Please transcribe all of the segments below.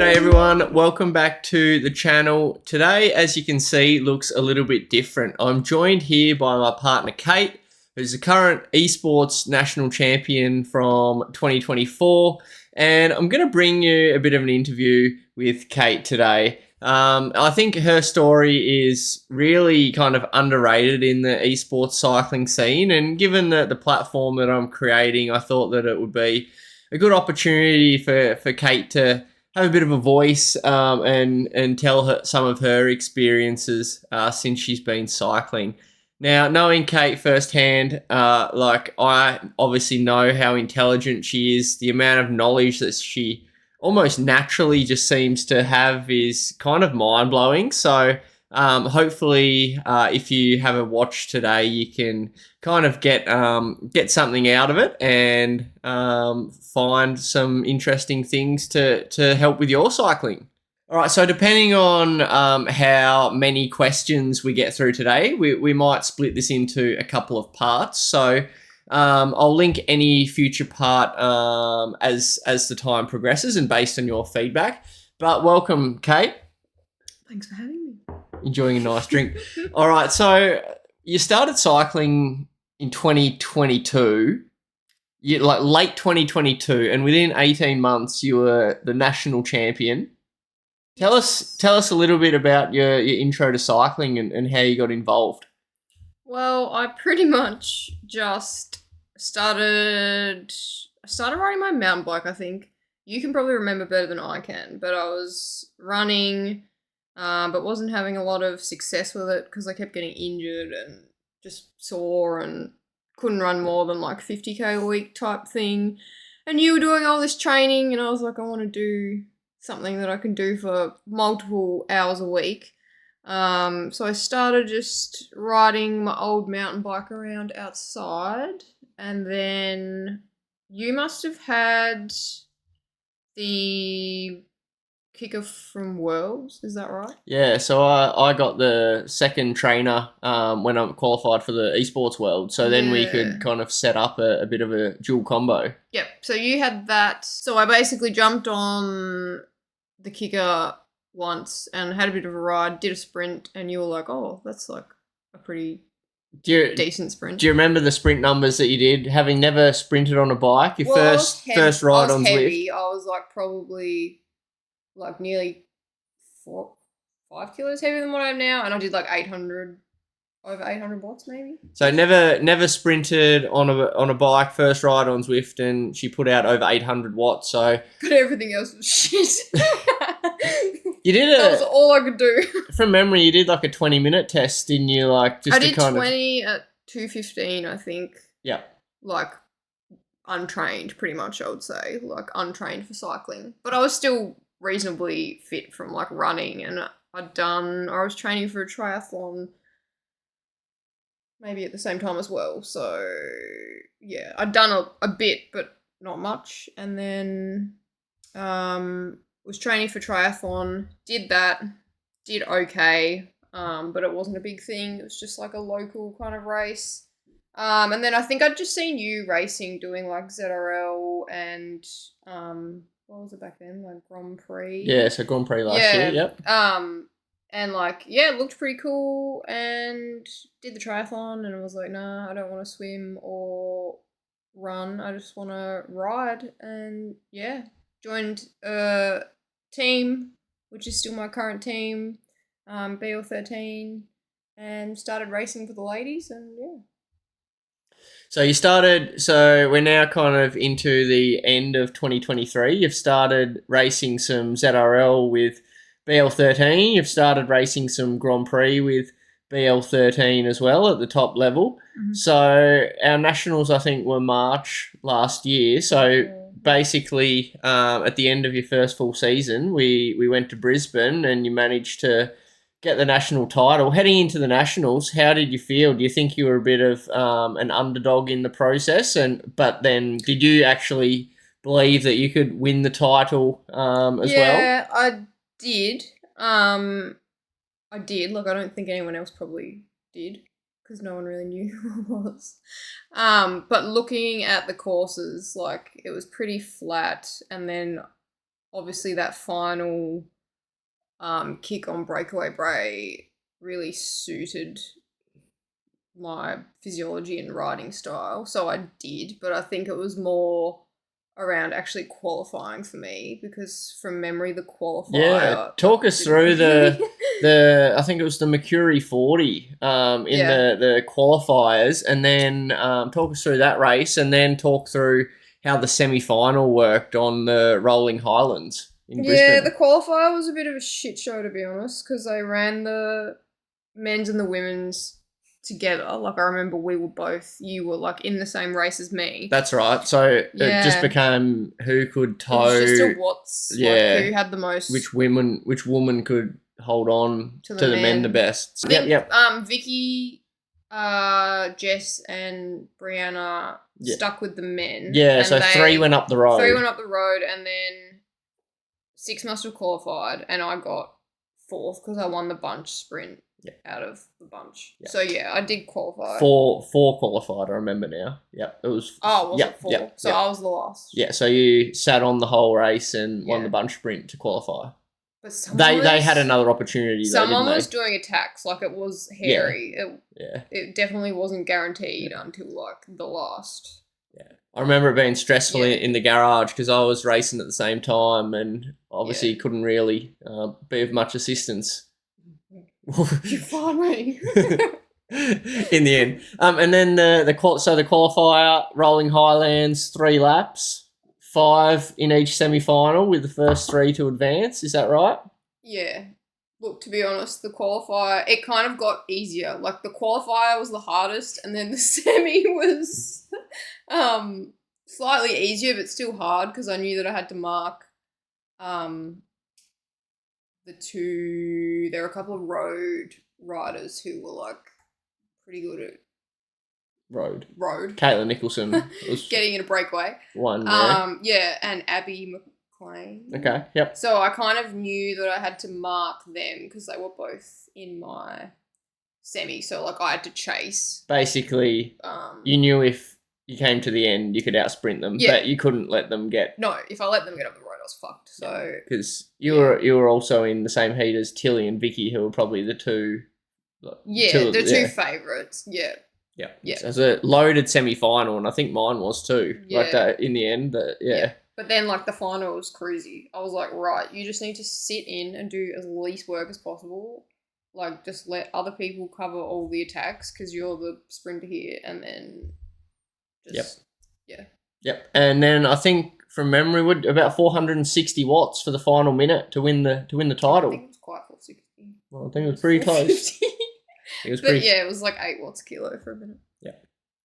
G'day everyone, welcome back to the channel. Today, as you can see, looks a little bit different. I'm joined here by my partner Kate, who's the current Esports National Champion from 2024, and I'm going to bring you a bit of an interview with Kate today. I think her story is really kind of underrated in the esports cycling scene, and given the platform that I'm creating, I thought that it would be a good opportunity for Kate to have a bit of a voice and tell her some of her experiences since she's been cycling. Now, knowing Kate firsthand, I obviously know how intelligent she is. The amount of knowledge that she almost naturally just seems to have is kind of mind-blowing. So hopefully if you have a watch today, you can kind of get something out of it and find some interesting things to help with your cycling. All right, so depending on how many questions we get through today, we might split this into a couple of parts. So I'll link any future part as the time progresses and based on your feedback. But welcome, Kate. Thanks for having me. Enjoying a nice drink. All right, so you started cycling in 2022, like late 2022, and within 18 months you were the national champion. Tell us a little bit about your intro to cycling and how you got involved. Well, I pretty much just started riding my mountain bike, I think. You can probably remember better than I can, but I was running, but wasn't having a lot of success with it because I kept getting injured and just sore and couldn't run more than like 50k a week type thing. And you were doing all this training, and I was like, I want to do something that I can do for multiple hours a week. So I started just riding my old mountain bike around outside, and then you must have had the kicker from Worlds, is that right? Yeah, so I got the second trainer when I qualified for the Esports World, so then we could kind of set up a bit of a dual combo. Yep, so you had that. So I basically jumped on the kicker once and had a bit of a ride, did a sprint, and you were like, oh, that's like a pretty decent sprint. Do you remember the sprint numbers that you did, having never sprinted on a bike? Your first ride on Zwift? I was like probably like nearly 5 kilos heavier than what I am now, and I did like over 800 watts maybe. So never sprinted on a bike, first ride on Zwift, and she put out over 800 watts. So but everything else was shit. You did that was all I could do. From memory, you did like a 20-minute test, didn't you? Like just I did 20 at 2:15, I think. Yeah. Like untrained, pretty much, I would say. Like untrained for cycling, but I was still reasonably fit from like running, and I was training for a triathlon maybe at the same time as well. So yeah, I'd done a bit, but not much. And then was training for triathlon, did okay, but it wasn't a big thing. It was just like a local kind of race. And then I think I'd just seen you racing, doing like ZRL and what was it back then? Like Grand Prix. Yeah, so Grand Prix last year, yep. And like, yeah, it looked pretty cool, and did the triathlon, and I was like, nah, I don't want to swim or run. I just want to ride, and yeah, joined a team, which is still my current team, BL13, and started racing for the ladies, and yeah. So we're now kind of into the end of 2023. You've started racing some ZRL with BL13. You've started racing some Grand Prix with BL13 as well at the top level. Mm-hmm. So our nationals, I think, were March last year. So basically, at the end of your first full season, we went to Brisbane and you managed to get the national title. Heading into the nationals, how did you feel? Do you think you were a bit of an underdog in the process? But then did you actually believe that you could win the title as well? Yeah, I did. I did. Like, I don't think anyone else probably did because no one really knew who I was. But looking at the courses, like, it was pretty flat. And then obviously that final kick on Breakaway Bray really suited my physiology and riding style, so I did, but I think it was more around actually qualifying for me, because from memory the qualifier. Yeah, talk us through the I think it was the Mercury 40 in the qualifiers, and then talk us through that race, and then talk through how the semi-final worked on the Rolling Highlands in Brisbane. Yeah, the qualifier was a bit of a shit show, to be honest, because they ran the men's and the women's together. Like, I remember you were like in the same race as me. That's right. So it just became who could tow. It was just a Watts. Yeah. Like, who had the most. Which woman could hold on to the men the best. Yep. Vicky, Jess, and Brianna stuck with the men. Yeah. So 3 went up the road. 3 went up the road, and then 6 must have qualified, and I got 4th because I won the bunch sprint. Out of the bunch. So I did qualify. 4 qualified, I remember now. Yep. It was it 4? So I was the last. Yeah, so you sat on the whole race and won the bunch sprint to qualify. But they had another opportunity though, someone didn't was they? doing attacks, like it was hairy. Yeah. It definitely wasn't guaranteed until like the last. Yeah. I remember it being stressful in the garage because I was racing at the same time and obviously couldn't really be of much assistance. You're fine, mate. In the end, and then the qualifier, Rolling Highlands, 3 laps, 5 in each semi-final with the first 3 to advance. Is that right? Yeah. Look, to be honest, the qualifier, it kind of got easier. Like, the qualifier was the hardest, and then the semi was slightly easier, but still hard because I knew that I had to mark there were a couple of road riders who were like pretty good at road. Caitlin Nicholson was getting in a breakaway. One. And Abby McLean. Okay. Yep. So I kind of knew that I had to mark them because they were both in my semi. So like I had to chase. Basically, you knew if you came to the end, you could outsprint them, but you couldn't let them get. No, if I let them get up the road, I was fucked. So because you were also in the same heat as Tilly and Vicky, who were probably the two. Two favourites. Yeah. Yeah. So it was a loaded semi-final, and I think mine was too. Yeah. Like that in the end. But then like the final was crazy. I was like, right, you just need to sit in and do as least work as possible. Like just let other people cover all the attacks because you're the sprinter here, and then. Yep. And then I think from memory, about 460 watts for the final minute to win the title. I think it was quite 460. Well, I think it was pretty close. It was like 8 watts a kilo for a minute. Yeah,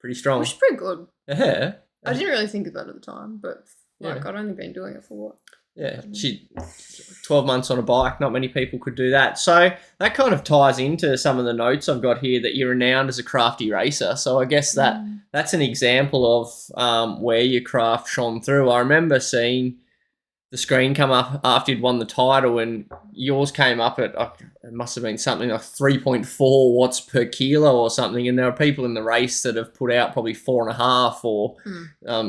pretty strong. Which is pretty good. Yeah. I didn't really think of that at the time, but I'd only been doing it for what? Yeah, 12 months on a bike, not many people could do that. So that kind of ties into some of the notes I've got here that you're renowned as a crafty racer. So I guess that's an example of where your craft shone through. I remember seeing the screen come up after you'd won the title and yours came up at, it must have been something like 3.4 watts per kilo or something. And there are people in the race that have put out probably 4.5 or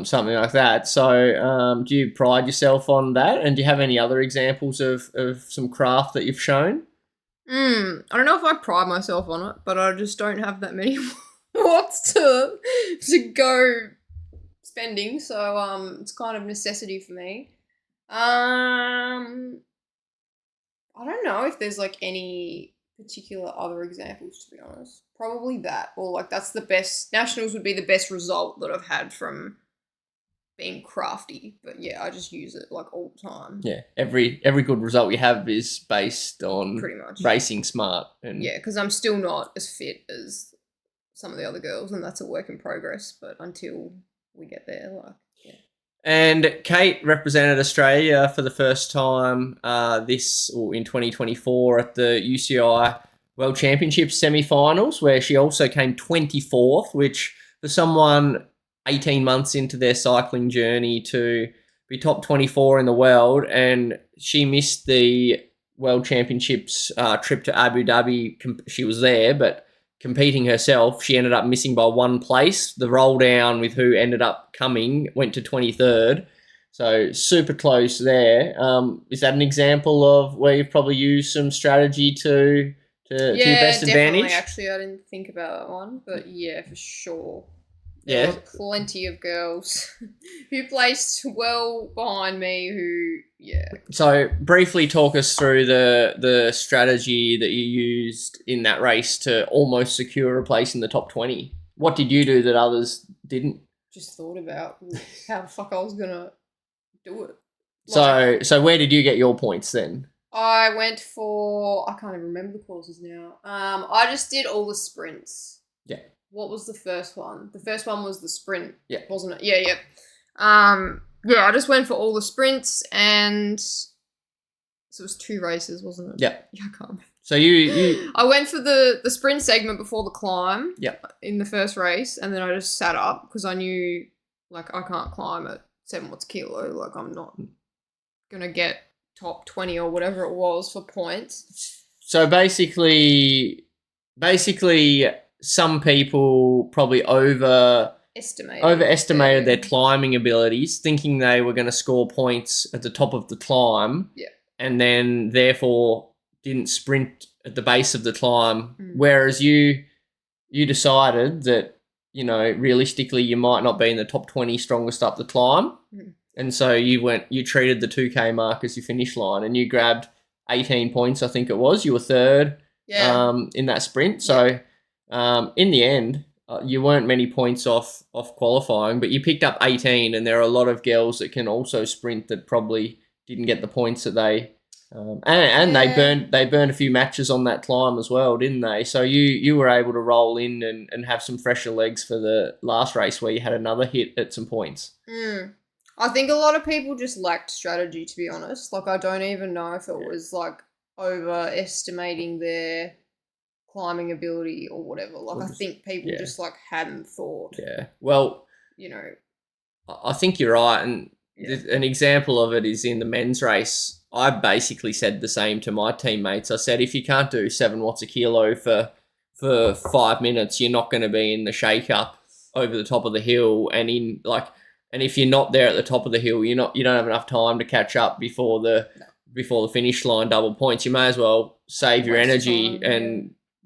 something like that. So do you pride yourself on that? And do you have any other examples of some craft that you've shown? I don't know if I pride myself on it, but I just don't have that many watts to go spending. So it's kind of necessity for me. I don't know if there's like any particular other examples, to be honest. Probably that, or like that's the best. Nationals would be the best result that I've had from being crafty. But yeah, I just use it like all the time. Yeah, every good result you have is based on pretty much racing smart. And because I'm still not as fit as some of the other girls, and that's a work in progress. But until we get there, And Kate represented Australia for the first time in 2024 at the UCI World Championships semi-finals, where she also came 24th, which for someone 18 months into their cycling journey to be top 24 in the world, and she missed the World Championships trip to Abu Dhabi. She was there, but competing herself, she ended up missing by 1 place. The roll down with who ended up coming went to 23rd. So super close there. Is that an example of where you've probably used some strategy to your best definitely. advantage? Actually, I didn't think about that one, but yeah, for sure. Yeah. There were plenty of girls who placed well behind me who, yeah. So briefly talk us through the strategy that you used in that race to almost secure a place in the top 20. What did you do that others didn't? Just thought about how the fuck I was going to do it. So where did you get your points then? I went for, I can't even remember the courses now. I just did all the sprints. Yeah. What was the first one? The first one was the sprint. Yeah. Wasn't it? Yeah. Yeah, I just went for all the sprints, and so it was 2 races, wasn't it? Yeah. Yeah, I can't remember. So you I went for the sprint segment before the climb. Yeah. In the first race, and then I just sat up because I knew, like, I can't climb at 7 watts kilo. Like, I'm not gonna get top 20 or whatever it was for points. So basically some people probably overestimated their climbing abilities, thinking they were going to score points at the top of the climb. Yeah. And then therefore didn't sprint at the base of the climb. Whereas you decided that, you know, realistically you might not be in the top 20 strongest up the climb. And so you treated the 2K mark as your finish line, and you grabbed 18 points, I think it was. You were third in that sprint. So in the end, you weren't many points off qualifying, but you picked up 18, and there are a lot of girls that can also sprint that probably didn't get the points that they they burned a few matches on that climb as well, didn't they? So you were able to roll in and have some fresher legs for the last race where you had another hit at some points. I think a lot of people just lacked strategy, to be honest. Like, I don't even know if it was, like, overestimating their climbing ability or whatever. Like, I think people just, like, hadn't thought. Yeah. Well, you know, I think you're right. And an example of it is in the men's race. I basically said the same to my teammates. I said, if you can't do 7 watts a kilo for 5 minutes, you're not going to be in the shake up over the top of the hill. And if you're not there at the top of the hill, you don't have enough time to catch up before the finish line double points. You may as well save your energy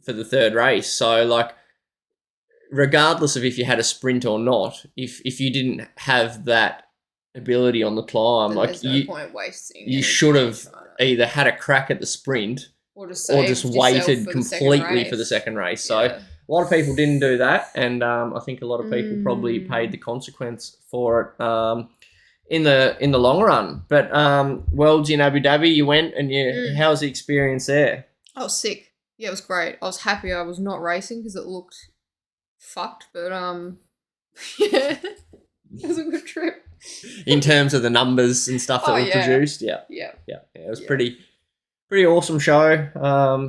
for the third race. So, like, regardless of if you had a sprint or not, if you didn't have that ability on the climb, then like, there's no point wasting. You should have either had a crack at the sprint or just waited completely for the second race. So a lot of people didn't do that, and I think a lot of people probably paid the consequence for it in the long run. But Worlds in Abu Dhabi, you went, and how was the experience there? I was sick. Yeah, it was great. I was happy I was not racing because it looked fucked, but yeah, it was a good trip. In terms of the numbers and stuff that were produced, it was pretty awesome show.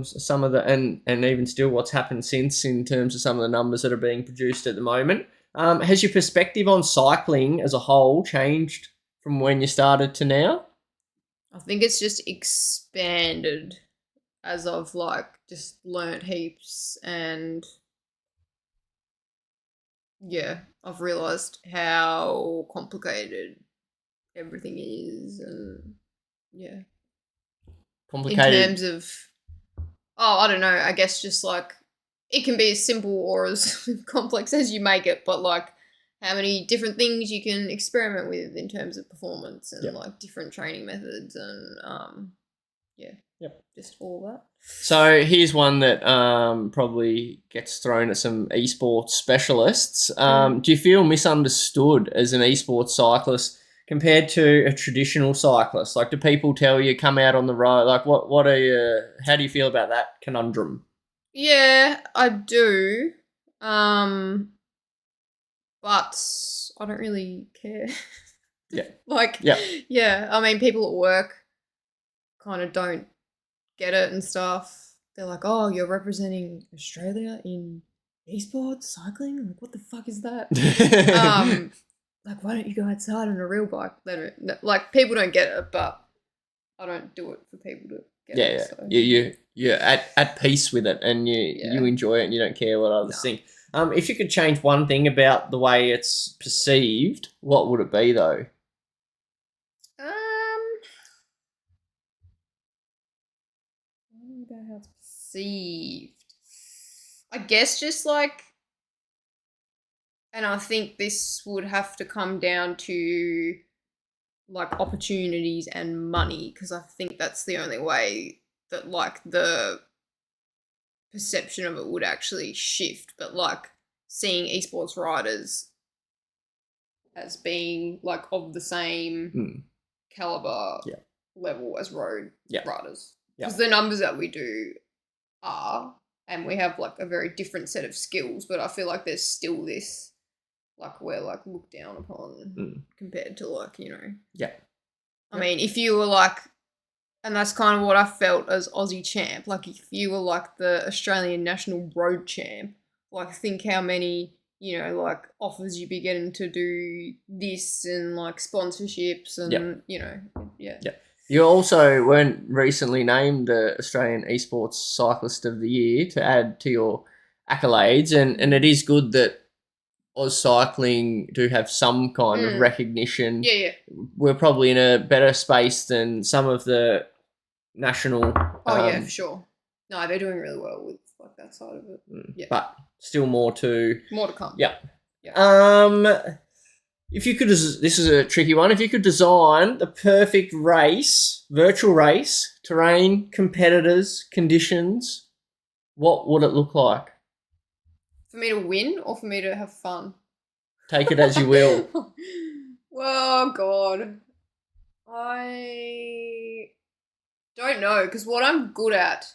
Some of the and even still, what's happened since in terms of some of the numbers that are being produced at the moment. Has your perspective on cycling as a whole changed from when you started to now? I think it's just expanded as I've, like, just learnt heaps, and yeah, I've realised how complicated everything is, and complicated in terms of, I don't know, I guess just, like, it can be as simple or as complex as you make it, but, like, how many different things you can experiment with in terms of performance and like different training methods and just all that. So here's one that probably gets thrown at some esports specialists. Do you feel misunderstood as an esports cyclist compared to a traditional cyclist? Like, do people tell you come out on the road? Like, what are you? How do you feel about that conundrum? Yeah, I do. But I don't really care. I mean, people at work kind of don't get it and stuff. They're like, oh, you're representing Australia in esports cycling? Like, what the fuck is that? Like, why don't you go outside on a real bike? Like, people don't get it, but I don't do it for people to get it. Yeah. So. You're at peace with it, and you enjoy it, and you don't care what others think. If you could change one thing about the way it's perceived, what would it be, though? received. I guess just like, and I think this would have to come down to like opportunities and money, because I think that's the only way that like the perception of it would actually shift. But like seeing esports riders as being like of the same caliber level as road riders, because the numbers that we do are, and we have like a very different set of skills, but I feel like there's still this like we're like looked down upon compared to like, you know. I mean, if you were like, and that's kind of what I felt as Aussie champ, like if you were like the Australian national road champ, like think how many, you know, like offers you'd be getting to do this and like sponsorships and you know, You also weren't recently named the Australian Esports Cyclist of the Year to add to your accolades, and it is good that Oz Cycling do have some kind of recognition. We're probably in a better space than some of the national. For sure. No, they're doing really well with like that side of it. But still more to come. If you could, this is a tricky one. If you could design the perfect race, virtual race, terrain, competitors, conditions, what would it look like? For me to win or for me to have fun? Take it as you will. Oh, God. I don't know, because what I'm good at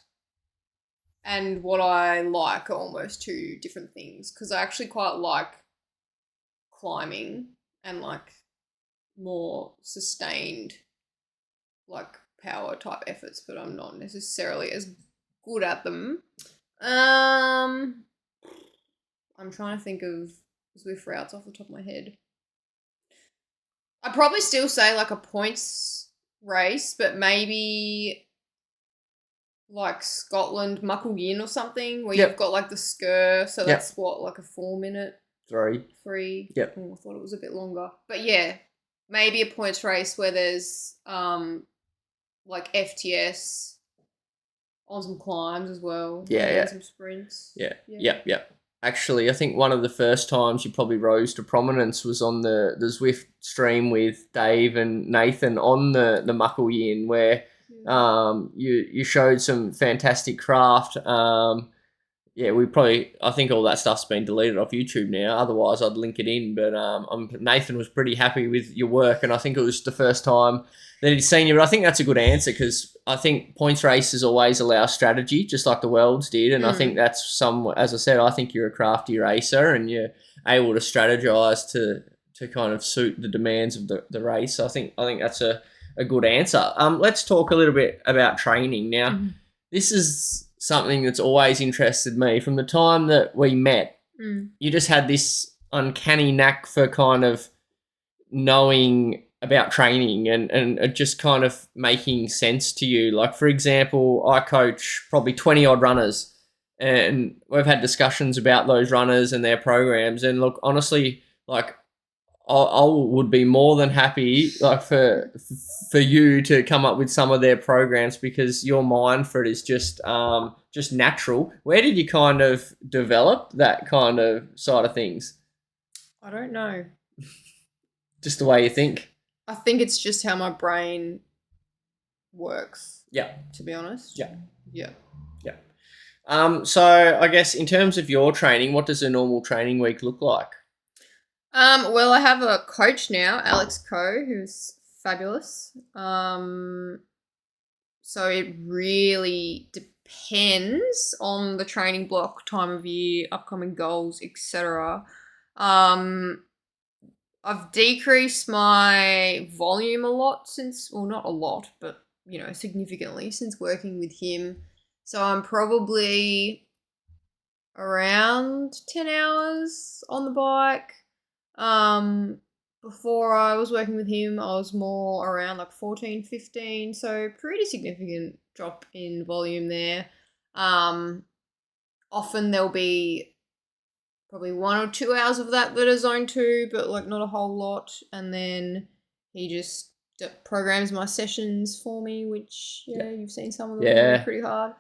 and what I like are almost two different things, because I actually quite like climbing and like more sustained like power type efforts, but I'm not necessarily as good at them. I'm trying to think of Zwift routes off the top of my head. I'd probably still say like a points race, but maybe like Scotland, Muckleyin or something, where you've got like the Sker, so that's what, like a 4 minute? 3. Yep. Oh, I thought it was a bit longer. But yeah, maybe a points race where there's like FTS on some climbs as well. And some sprints. Yep. Actually, I think one of the first times you probably rose to prominence was on the Zwift stream with Dave and Nathan on the Muckleyin, where you showed some fantastic craft. I think all that stuff's been deleted off YouTube now. Otherwise, I'd link it in. But Nathan was pretty happy with your work, and I think it was the first time that he'd seen you. But I think that's a good answer, because I think points races always allow strategy, just like the Worlds did. And I think that's as I said, I think you're a crafty racer, and you're able to strategize to kind of suit the demands of the race. I think that's a good answer. Let's talk a little bit about training now. This is something that's always interested me from the time that we met. You just had this uncanny knack for kind of knowing about training and just kind of making sense to you. Like, for example, I coach probably 20 odd runners, and we've had discussions about those runners and their programs. And look, honestly, like I would be more than happy like for you to come up with some of their programs, because your mind for it is just natural. Where did you kind of develop that kind of side of things? I don't know. Just the way you think? I think it's just how my brain works. Yeah. To be honest. Yeah. So I guess in terms of your training, what does a normal training week look like? Well, I have a coach now, Alex Coe, who's fabulous. So it really depends on the training block, time of year, upcoming goals, etc. I've decreased my volume a lot since, well, not a lot, but, you know, significantly since working with him. So I'm probably around 10 hours on the bike. Before I was working with him, I was more around like 14, 15. So pretty significant drop in volume there. Often there'll be probably 1 or 2 hours of that are zone 2, but like not a whole lot. And then he just programs my sessions for me, which you've seen some of them. They're pretty hard.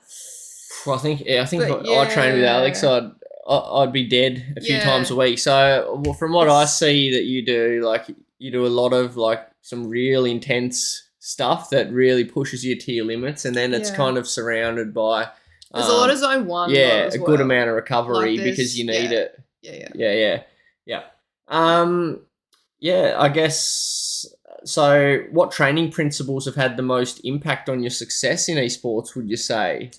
I think if But I trained with Alex, yeah. I'd be dead a few times a Yeah. week. So from what I It's, see that you do, like you do a lot of like some real intense stuff that really pushes you to your limits, and then it's yeah. kind of surrounded by, There's a lot um, of zone one though yeah, as a good amount well. of Like recovery because there's you need yeah. it. Yeah, yeah. Yeah, yeah. Yeah. Yeah, I guess so. What training principles have had the most impact on your success in esports, would you say?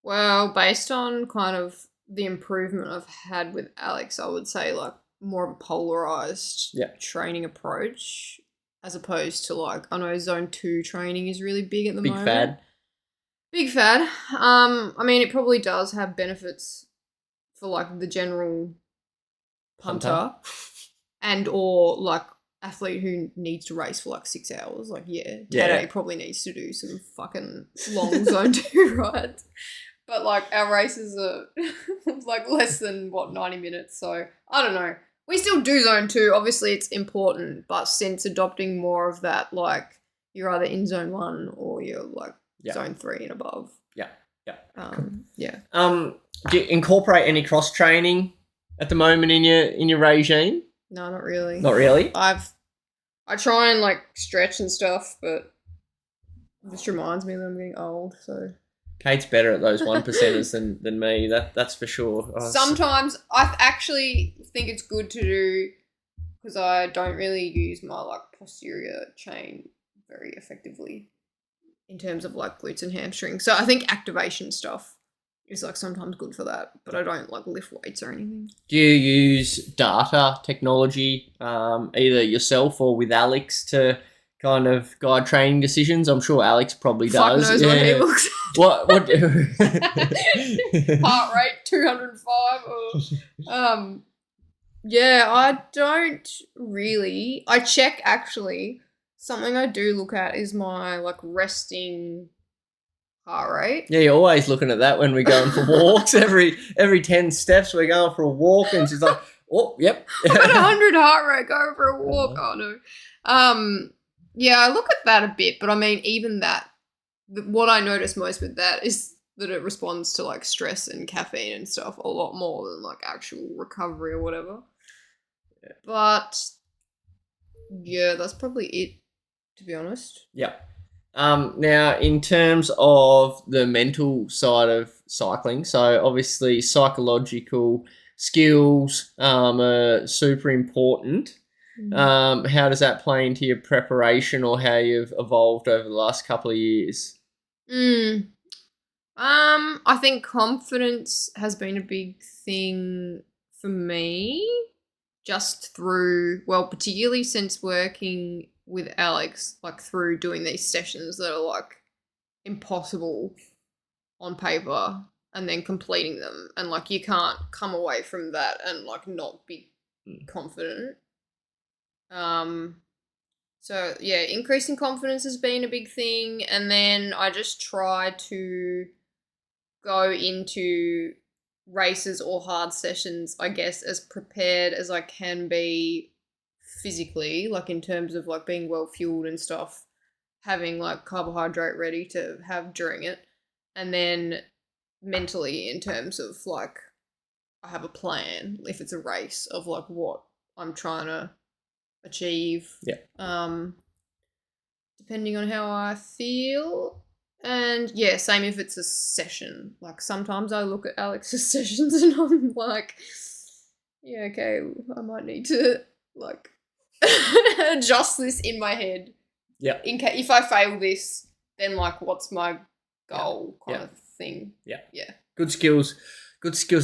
Well, based on kind of the improvement I've had with Alex, I would say like more of a polarized Yeah. training approach as opposed to like I know zone two training is really big at the Big moment. fad. Big fad. I mean it probably does have benefits for like the general punter and or like athlete who needs to race for like 6 hours. Like yeah, Tade probably needs to do some fucking long zone two rides. But like our races are like less than 90 minutes, so I don't know. We still do zone two. Obviously, it's important, but since adopting more of that, like you're either in zone one or you're like zone three and above. Yeah, yeah. Yeah. Do you incorporate any cross training at the moment in your regime? No, not really. Not really. I try and like stretch and stuff, but this reminds me that I'm getting old, so. Kate's better at those 1%ers than me. That's for sure. Sometimes I actually think it's good to do because I don't really use my like posterior chain very effectively in terms of like glutes and hamstrings. So I think activation stuff is like sometimes good for that, but I don't like lift weights or anything. Do you use data technology, either yourself or with Alex, to kind of guide training decisions? I'm sure Alex probably does. Fuck knows what he looks at. What heart rate 205 or yeah, I don't really. I check actually. Something I do look at is my like resting heart rate. Yeah, you're always looking at that when we're going for walks. Every 10 steps we're going for a walk, and she's like, "Oh, yep." I've got 100 heart rate going for a walk. Oh no. Yeah, I look at that a bit, but I mean, even that, what I notice most with that is that it responds to like stress and caffeine and stuff a lot more than like actual recovery or whatever. Yeah. But yeah, that's probably it, to be honest. Yeah. Now, in terms of the mental side of cycling, so obviously psychological skills are super important. How does that play into your preparation or how you've evolved over the last couple of years? I think confidence has been a big thing for me, just through, well, particularly since working with Alex, like through doing these sessions that are like impossible on paper and then completing them, and like you can't come away from that and like not be confident. So yeah, increasing confidence has been a big thing, and then I just try to go into races or hard sessions, I guess, as prepared as I can be physically, like in terms of like being well fueled and stuff, having like carbohydrate ready to have during it, and then mentally in terms of like I have a plan if it's a race of like what I'm trying to achieve. Yeah. Depending on how I feel. And yeah, same if it's a session. Like sometimes I look at Alex's sessions and I'm like, yeah, okay, I might need to like adjust this in my head. Yeah. In case if I fail this, then like what's my goal kind of thing. Yeah. Yeah. Good skills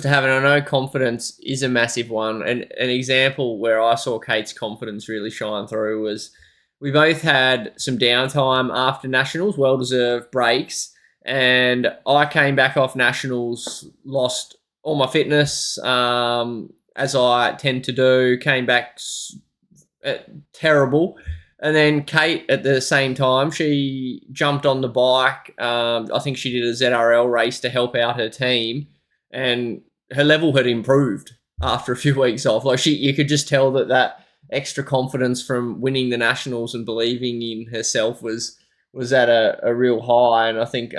to have, and I know confidence is a massive one. And an example where I saw Kate's confidence really shine through was we both had some downtime after Nationals, well-deserved breaks, and I came back off Nationals, lost all my fitness, as I tend to do, came back terrible. And then Kate, at the same time, she jumped on the bike. I think she did a ZRL race to help out her team, and her level had improved after a few weeks off. Like you could just tell that extra confidence from winning the Nationals and believing in herself was at a real high. And I think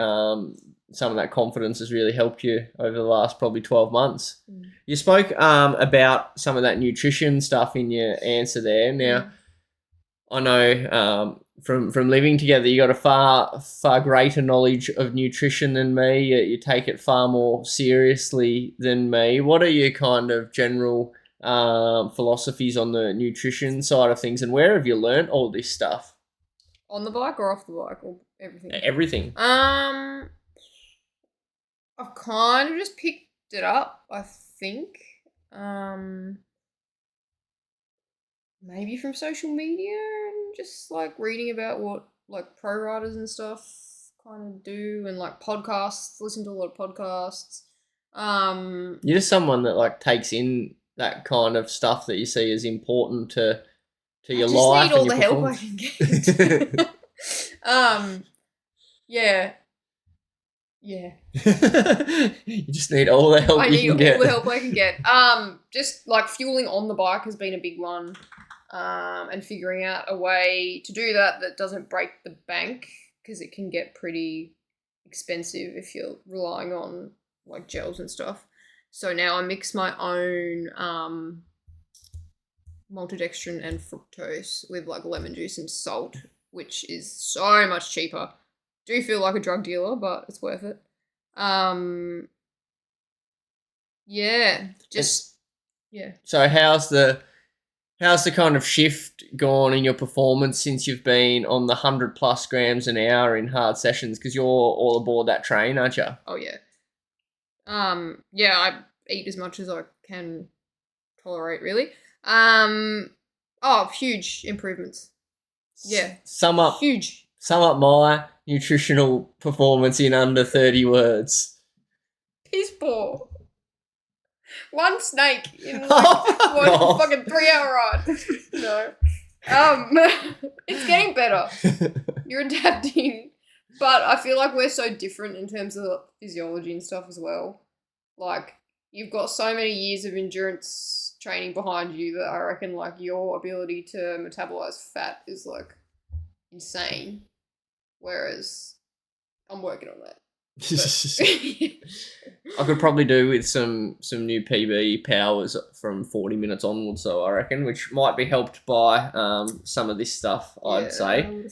some of that confidence has really helped you over the last probably 12 months. Mm. You spoke about some of that nutrition stuff in your answer there. Now, I know from living together, you got a far greater knowledge of nutrition than me. You take it far more seriously than me. What are your kind of general philosophies on the nutrition side of things, and where have you learnt all this stuff? On the bike or off the bike or everything? Everything. I've kind of just picked it up, I think. Maybe from social media and just like reading about what like pro riders and stuff kind of do, and like podcasts, listen to a lot of podcasts. You're just someone that like takes in that kind of stuff that you see as important to your life. I just need all the help I can get. Yeah. Yeah. You just need all the help you can get. I need all the help I can get. Just like fueling on the bike has been a big one. And figuring out a way to do that doesn't break the bank, because it can get pretty expensive if you're relying on like gels and stuff. So now I mix my own maltodextrin and fructose with like lemon juice and salt, which is so much cheaper. Do feel like a drug dealer, but it's worth it. Yeah. So how's the kind of shift gone in your performance since you've been on the 100+ grams an hour in hard sessions? Because you're all aboard that train, aren't you? Oh yeah. Yeah, I eat as much as I can tolerate, really. Huge improvements. Yeah. Huge. Sum up my nutritional performance in under 30 words. Piss poor. One snake in like one fucking 3-hour ride. No. It's getting better. You're adapting. But I feel like we're so different in terms of physiology and stuff as well. Like, you've got so many years of endurance training behind you that I reckon like your ability to metabolize fat is like insane. Whereas I'm working on that. I could probably do with some new PB powers from 40 minutes onwards, so I reckon, which might be helped by some of this stuff, I'd say.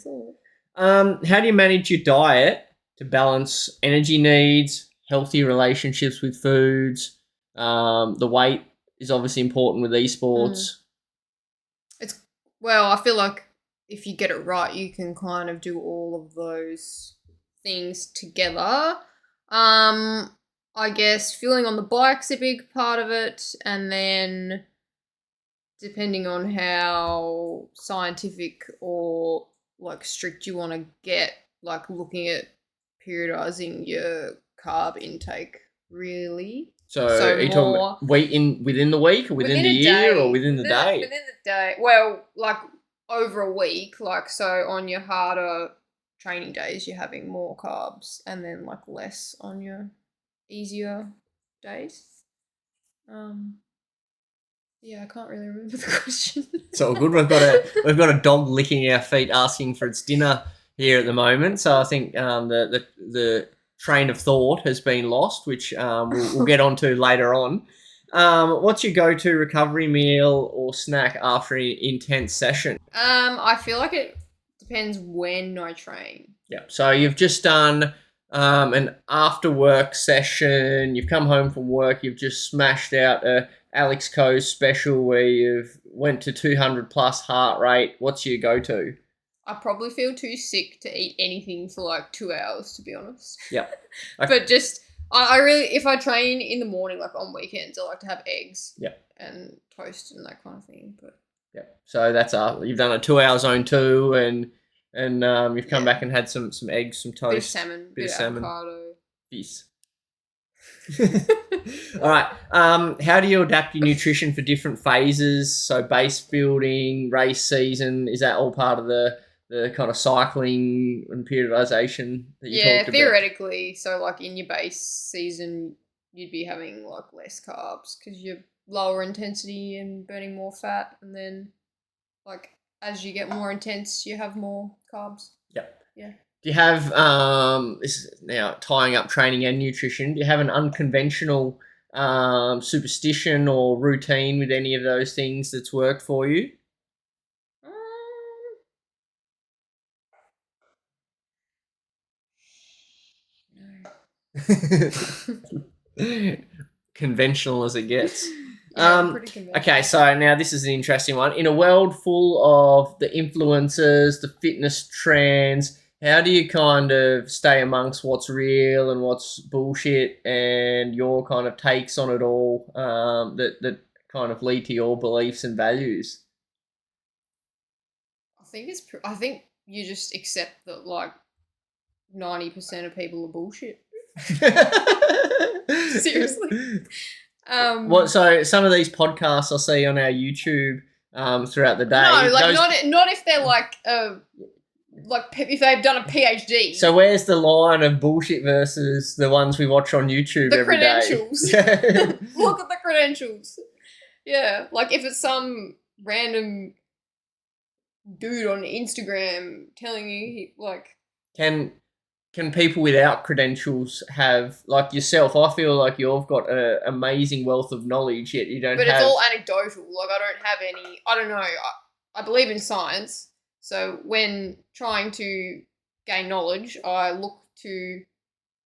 How do you manage your diet to balance energy needs, healthy relationships with foods? The weight is obviously important with esports. Well, I feel like if you get it right, you can kind of do all of those things together. I guess fueling on the bike's a big part of it, and then depending on how scientific or like strict you want to get, like looking at periodizing your carb intake, really. So are you talking about weight within the week or within the year or within the day? Within the day. Well, like over a week, like so on your harder training days you're having more carbs, and then like less on your easier days. Yeah, I can't really remember the question. It's all good. We've got a dog licking our feet asking for its dinner here at the moment, so I think the train of thought has been lost, which we'll get onto later on. What's your go-to recovery meal or snack after an intense session? I feel like it depends when I train. Yeah. So you've just done an after-work session. You've come home from work. You've just smashed out a Alex Co special where you've went to 200+ heart rate. What's your go-to? I probably feel too sick to eat anything for like 2 hours, to be honest. Yeah. But just, I really, if I train in the morning, like on weekends, I like to have eggs. Yeah. And toast and that kind of thing. But yeah. So that's you've done a 2-hour zone 2 and you've come back and had some eggs, some toast. Bit of salmon, avocado. Peace. All right. How do you adapt your nutrition for different phases? So base building, race season, is that all part of the kind of cycling and periodization that you talked about? Yeah, theoretically. So like in your base season, you'd be having like less carbs because you're lower intensity and burning more fat, and then like as you get more intense, you have more carbs. Yeah. Yeah. Do you have this is now tying up training and nutrition? Do you have an unconventional superstition or routine with any of those things that's worked for you? No. Conventional as it gets. Yeah, I'm pretty conventional. Okay, so now this is an interesting one. In a world full of the influencers, the fitness trends, how do you kind of stay amongst what's real and what's bullshit, and your kind of takes on it all that kind of lead to your beliefs and values? I think you just accept that like 90% of people are bullshit. Seriously. So some of these podcasts I'll see on our YouTube throughout the day. No, like not if they're like if they've done a PhD. So where's the line of bullshit versus the ones we watch on YouTube the every day? credentials. Look at the credentials. Yeah, like if it's some random dude on Instagram telling you Can people without credentials have, like yourself? I feel like you've got an amazing wealth of knowledge, yet you don't but have... it's all anecdotal. Like I don't have any. I don't know. I believe in science, so when trying to gain knowledge, I look to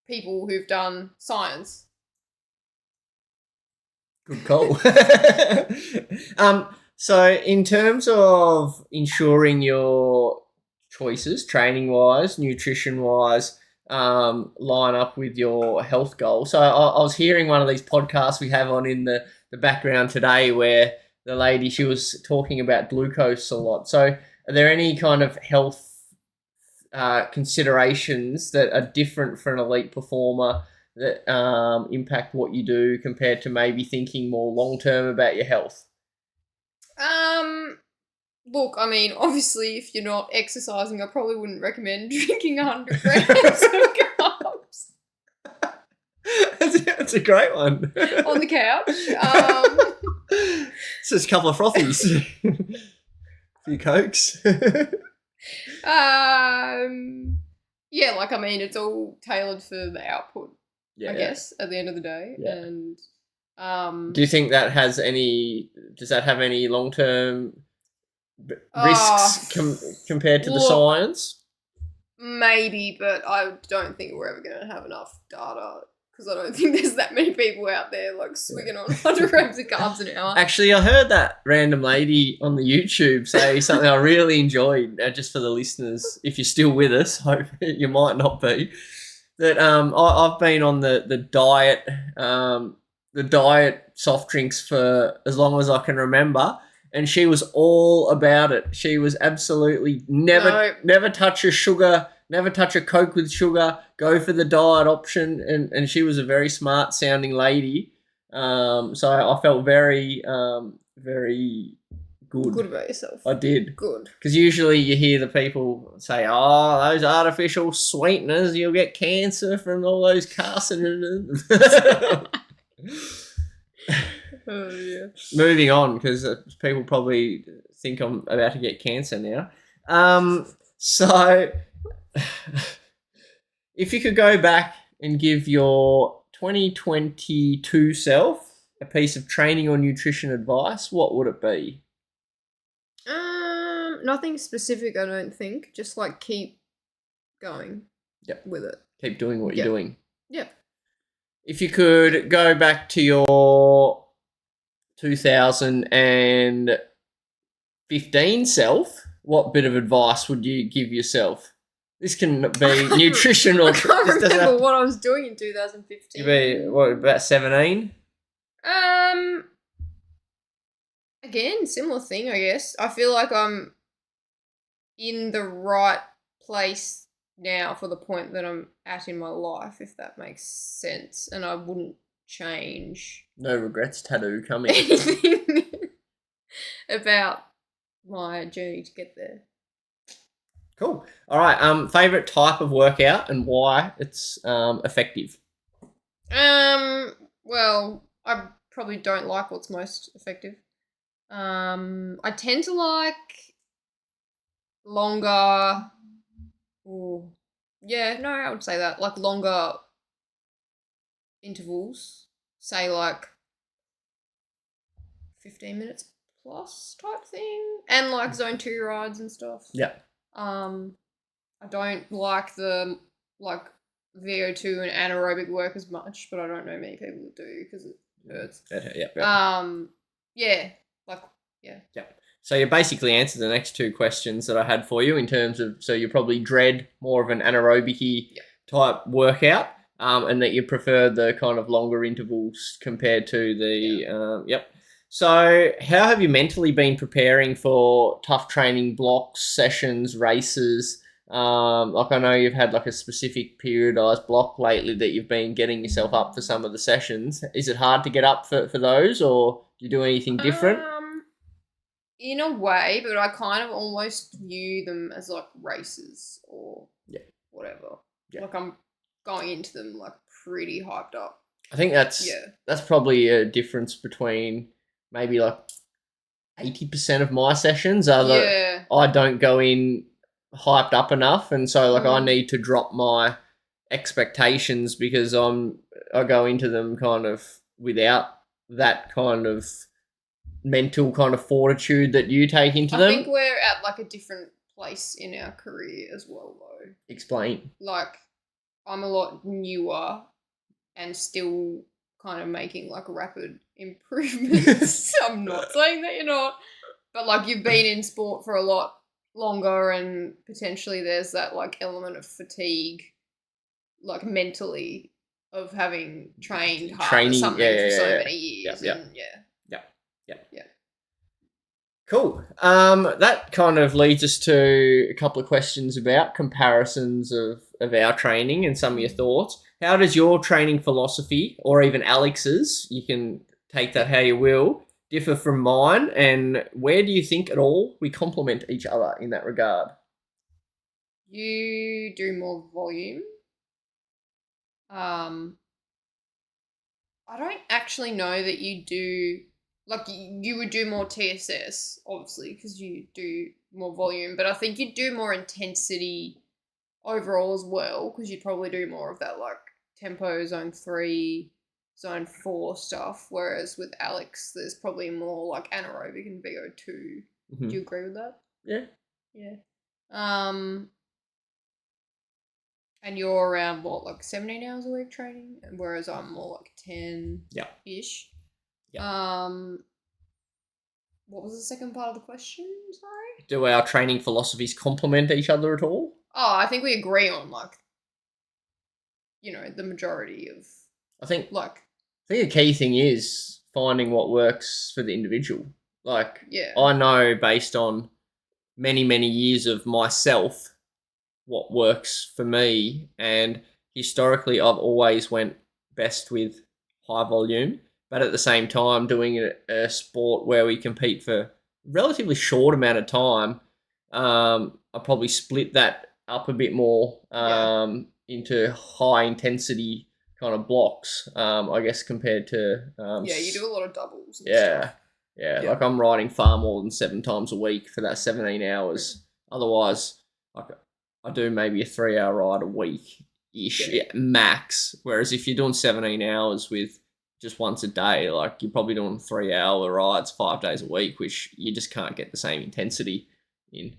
people who've done science. Good call. So in terms of ensuring your choices, training wise, nutrition wise, line up with your health goals. So I was hearing one of these podcasts we have on in the background today where the lady, she was talking about glucose a lot. So are there any kind of health considerations that are different for an elite performer that impact what you do compared to maybe thinking more long term about your health? Look, I mean, obviously, if you're not exercising, I probably wouldn't recommend drinking 100 grams of carbs. That's a great one. On the couch. It's just a couple of frothies. A few Cokes. Yeah, like, I mean, it's all tailored for the output, Yeah. I guess, at the end of the day. Yeah. And do you think that has does that have any long-term risks compared to the science? Maybe, but I don't think we're ever going to have enough data because I don't think there's that many people out there like swigging on 100 grams of carbs an hour. Actually, I heard that random lady on the YouTube say something I really enjoyed, just for the listeners. If you're still with us, hope you might not be. That I've been on the diet soft drinks for as long as I can remember, and she was all about it. She was absolutely never touch a sugar, never touch a Coke with sugar, go for the diet option, and she was a very smart sounding lady. So I felt very very good. Good about yourself. I did. Good. Because usually you hear the people say, oh, those artificial sweeteners, you'll get cancer from all those carcinogens. Oh, yeah. Moving on, because people probably think I'm about to get cancer now. So, if you could go back and give your 2022 self a piece of training or nutrition advice, what would it be? Nothing specific, I don't think. Just like keep going. Yep. With it. Keep doing what you're doing. Yep. If you could go back to your 2015 self, what bit of advice would you give yourself? This can be nutritional. I can't remember what I was doing in 2015. You'd be, what, about 17? Again, similar thing, I guess. I feel like I'm in the right place now for the point that I'm at in my life, if that makes sense, and I wouldn't change no regrets tattoo coming anything about my journey to get there. Cool. All right. Favorite type of workout and why it's effective? Well, I probably don't like what's most effective. I tend to like longer. Ooh, Yeah, no, I would say that. Like longer intervals, say like 15 minutes plus type thing. And like zone 2 rides and stuff. Yeah. I don't like the like VO2 and anaerobic work as much, but I don't know many people that do because it hurts. Yeah. Like yeah. Yeah. So you basically answered the next two questions that I had for you in terms of, so you probably dread more of an anaerobic type workout, and that you prefer the kind of longer intervals compared to the, So how have you mentally been preparing for tough training blocks, sessions, races? Like I know you've had like a specific periodized block lately that you've been getting yourself up for some of the sessions. Is it hard to get up for those, or do you do anything different? In a way, but I kind of almost view them as like races or whatever. Yeah. Like I'm going into them like pretty hyped up. I think that's probably a difference between maybe like 80% of my sessions are that I don't go in hyped up enough, and so like I need to drop my expectations because I go into them kind of without that kind of mental kind of fortitude that you take into them. I think we're at like a different place in our career as well though. Explain. Like I'm a lot newer and still kind of making like rapid improvements. I'm not saying that you're not, but like you've been in sport for a lot longer and potentially there's that like element of fatigue like mentally of having trained hard for something for so many years. Yeah. Cool. That kind of leads us to a couple of questions about comparisons of our training and some of your thoughts. How does your training philosophy, or even Alex's, you can take that how you will, differ from mine, and where do you think at all we complement each other in that regard? You do more volume. I don't actually know that you do, like you would do more TSS, obviously, because you do more volume, but I think you'd do more intensity overall as well, because you'd probably do more of that like tempo, zone 3, zone 4 stuff, whereas with Alex, there's probably more like anaerobic and VO2. Do you agree with that? Yeah. And you're around what, like 17 hours a week training, whereas I'm more like 10 ish. What was the second part of the question? Sorry. Do our training philosophies complement each other at all? Oh, I think we agree on like, the majority of. I think the key thing is finding what works for the individual. Like, I know based on many, many years of myself what works for me, and historically I've always went best with high volume, but at the same time doing a sport where we compete for a relatively short amount of time, I probably split that up a bit more into high intensity kind of blocks, I guess, compared to you do a lot of doubles and stuff. Like I'm riding far more than 7 times a week for that 17 hours. Otherwise, I do maybe a 3-hour ride a week-ish max. Whereas if you're doing 17 hours with just once a day, like you're probably doing 3-hour rides 5 days a week, which you just can't get the same intensity in.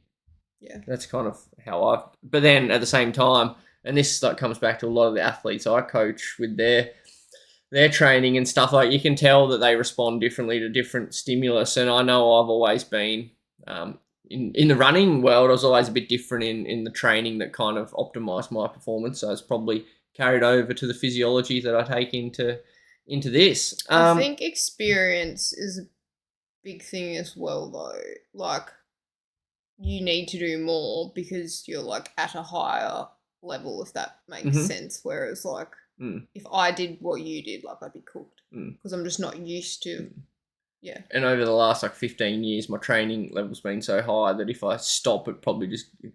Yeah. That's kind of how but then at the same time, and this like comes back to a lot of the athletes I coach with their training and stuff, like you can tell that they respond differently to different stimulus. And I know I've always been, in the running world, I was always a bit different in the training that kind of optimized my performance. So it's probably carried over to the physiology that I take into this. I think experience is a big thing as well, though. Like, you need to do more because you're like at a higher level, if that makes sense. Whereas like if I did what you did, like I'd be cooked because I'm just not used to. Yeah. And over the last like 15 years, my training level's been so high that if I stop, it probably just you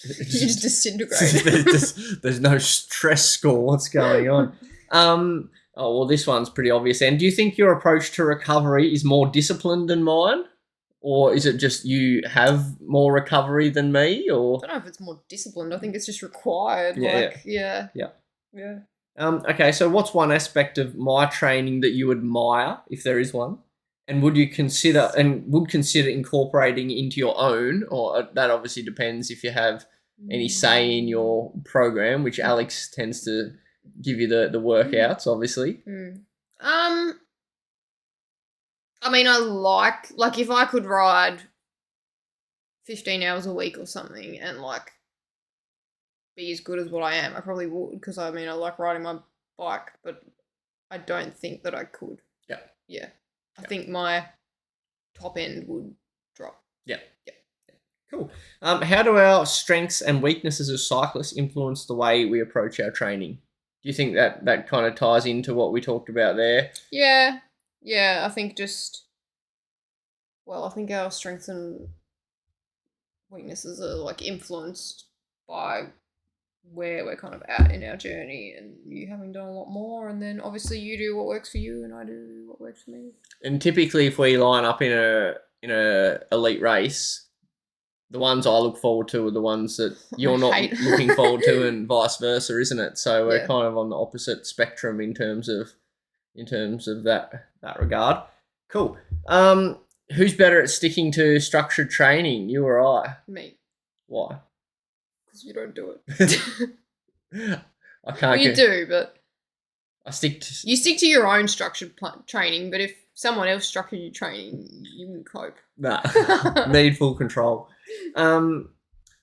just disintegrate. There's no stress score. What's going on? Oh well, this one's pretty obvious. And do you think your approach to recovery is more disciplined than mine? or is it just you have more recovery than me, or? I don't know if it's more disciplined. I think it's just required. Yeah, Yeah. Okay, so what's one aspect of my training that you admire, if there is one, and would consider incorporating into your own, or that obviously depends if you have any say in your program, which Alex tends to give you the workouts, obviously. I mean, I like if I could ride 15 hours a week or something and like be as good as what I am, I probably would, because I mean I like riding my bike, but I don't think that I could. Yeah. I think my top end would drop. Yeah. Cool. How do our strengths and weaknesses as cyclists influence the way we approach our training? Do you think that kind of ties into what we talked about there? Yeah. I think I think our strengths and weaknesses are like influenced by where we're kind of at in our journey, and you having done a lot more, and then obviously you do what works for you and I do what works for me. And typically if we line up in a elite race, the ones I look forward to are the ones that you're not looking forward to, and vice versa, isn't it? So we're kind of on the opposite spectrum in terms of that regard. Cool. Who's better at sticking to structured training, you or I? Me. Why? Because you don't do it. I can't. You do, but I stick to your own structured training. But if someone else structured your training, you wouldn't cope. Nah, need full control.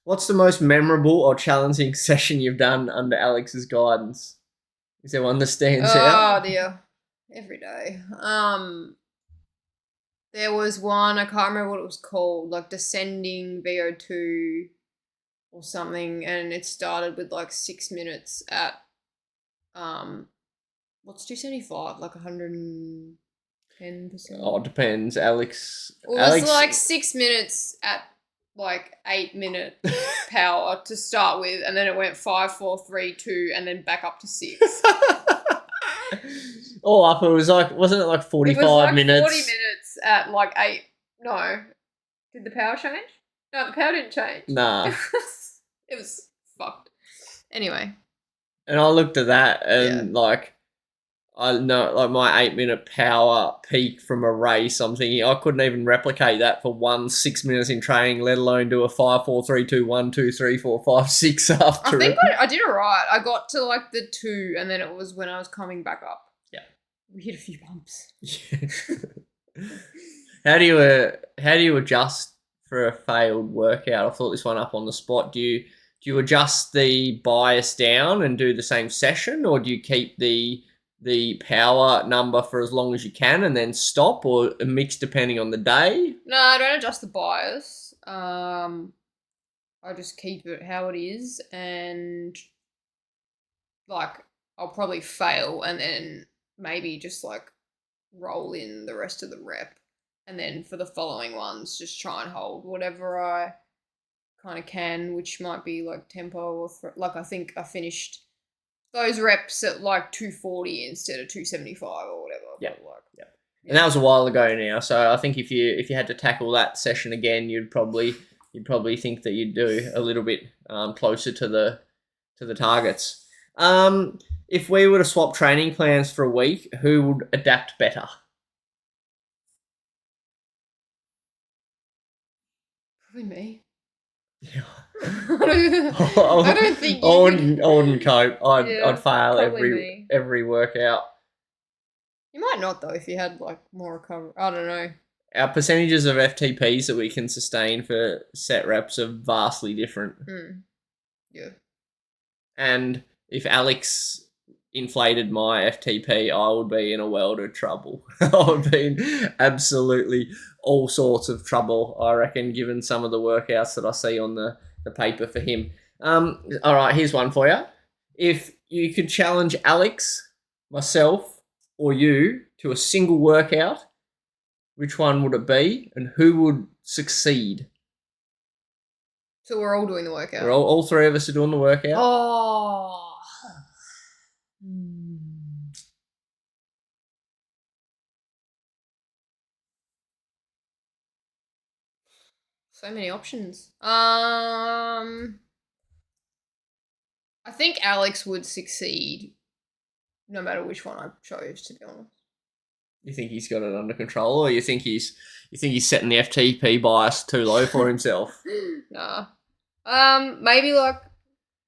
What's the most memorable or challenging session you've done under Alex's guidance? Is there one that stands out? Oh dear, every day. There was one, I can't remember what it was called, like descending VO2 or something, and it started with like 6 minutes at what's 275, like 110%. Oh, it depends. Alex. It was like 6 minutes at like 8-minute power to start with, and then it went 5, 4, 3, 2, and then back up to 6. All up, it was like, wasn't it like 45 minutes? It was like minutes? 40 minutes at like 8. No. Did the power change? No, the power didn't change. Nah. It was fucked. Anyway. And I looked at that and like, I know, like my 8-minute power peak from a race, I'm thinking I couldn't even replicate that for 6 minutes in training, let alone do a 5, 4, 3, 2, 1, 2, 3, 4, 5, 6 after I think I did it right. I got to like the 2, and then it was when I was coming back up. Yeah. We hit a few bumps. How do you adjust for a failed workout? I thought this one up on the spot. Do you adjust the bias down and do the same session, or do you keep the power number for as long as you can and then stop, or a mix depending on the day? No, I don't adjust the bias. I just keep it how it is, and like I'll probably fail and then maybe just like roll in the rest of the rep, and then for the following ones just try and hold whatever I kind of can, which might be like tempo or like I think I finished those reps at like 240 instead of 275 or whatever. Yeah. And that was a while ago now, so I think if you had to tackle that session again, you'd probably think that you'd do a little bit closer to the targets. If we were to swap training plans for a week, who would adapt better? Probably me. Yeah. I don't think I wouldn't cope. I'd fail every workout. You might not though if you had like more recovery. I don't know. Our percentages of FTPs that we can sustain for set reps are vastly different. Yeah. And if Alex inflated my FTP, I would be in a world of trouble. I would be in absolutely all sorts of trouble, I reckon, given some of the workouts that I see on the paper for him. All right, here's one for you. If you could challenge Alex, myself, or you to a single workout, which one would it be, and who would succeed? So we're all doing the workout. We're all three of us are doing the workout. Oh. So many options. I think Alex would succeed no matter which one I chose, to be honest. You think he's got it under control, or you think he's setting the FTP bias too low for himself? Nah. Maybe like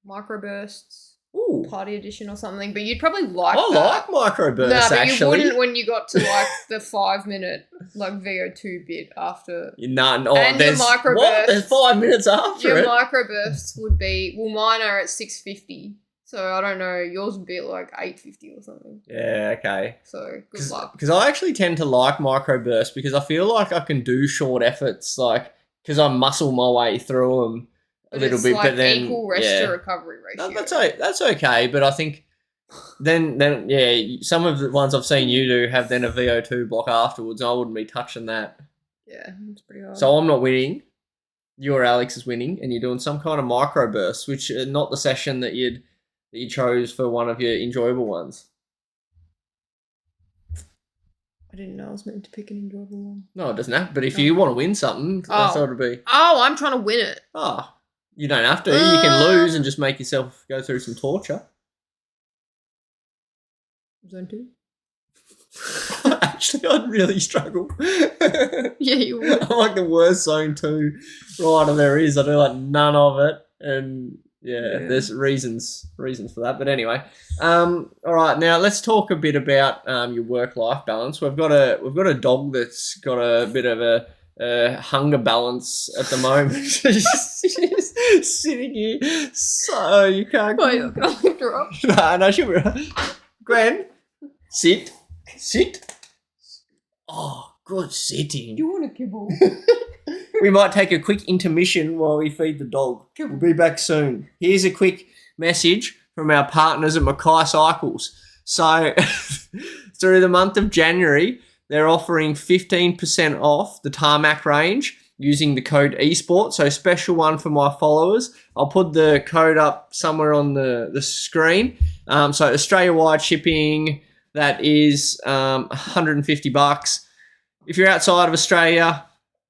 microbursts. Ooh. Party edition or something, but you'd probably like I that. like microbursts, No, but actually. you wouldn't when you got to like the 5-minute like VO2 bit after. None. And your microbursts. What? There's 5 minutes after your it. microbursts would be, well, mine are at 650. So I don't know, yours would be at like 850 or something. Yeah, okay. So good luck. Because I actually tend to like microbursts because I feel like I can do short efforts, like because I muscle my way through them a little bit, like but then equal rest to recovery ratio. No, that's okay, but I think then some of the ones I've seen you do have then a VO2 block afterwards. I wouldn't be touching that. Yeah, it's pretty hard. So I'm not winning. You or Alex is winning, and you're doing some kind of microburst, which are not the session that you chose for one of your enjoyable ones. I didn't know I was meant to pick an enjoyable one. No, it doesn't have. But if you want to win something, I thought it'd be. Oh, I'm trying to win it. Oh. You don't have to. You can lose and just make yourself go through some torture. Zone 2? Actually, I'd really struggle. Yeah, you would. I'm like the worst zone 2 rider there is. I do like none of it. And yeah, there's reasons for that. But anyway, all right. Now let's talk a bit about your work-life balance. We've got a dog that's got a bit of a hunger balance at the moment. She's sitting here, so you can't. Wait, can I lift her up? No, she'll be right. Gwen, sit. Oh, good sitting. Do you want a kibble? We might take a quick intermission while we feed the dog. We'll be back soon. Here's a quick message from our partners at Mackay Cycles. So, through the month of January, they're offering 15% off the tarmac range using the code Esports. So special one for my followers. I'll put the code up somewhere on the screen. So Australia-wide shipping, that is $150. If you're outside of Australia,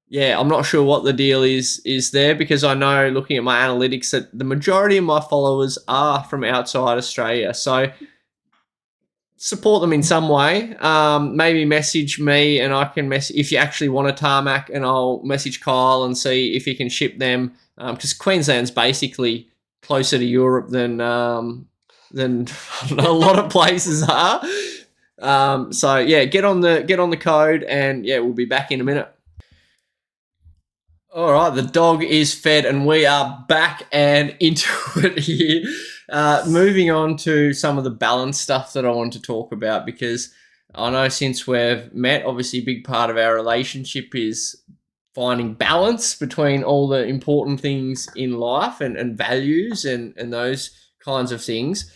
yeah, I'm not sure what the deal is there because I know looking at my analytics that the majority of my followers are from outside Australia. So support them in some way. Maybe message me and I can message if you actually want a tarmac, and I'll message Kyle and see if he can ship them. Because Queensland's basically closer to Europe than I don't know, a lot of places are. So yeah, get on the code, and yeah, we'll be back in a minute. All right, the dog is fed and we are back and into it here. Moving on to some of the balance stuff that I want to talk about, because I know since we've met, obviously a big part of our relationship is finding balance between all the important things in life and values and those kinds of things.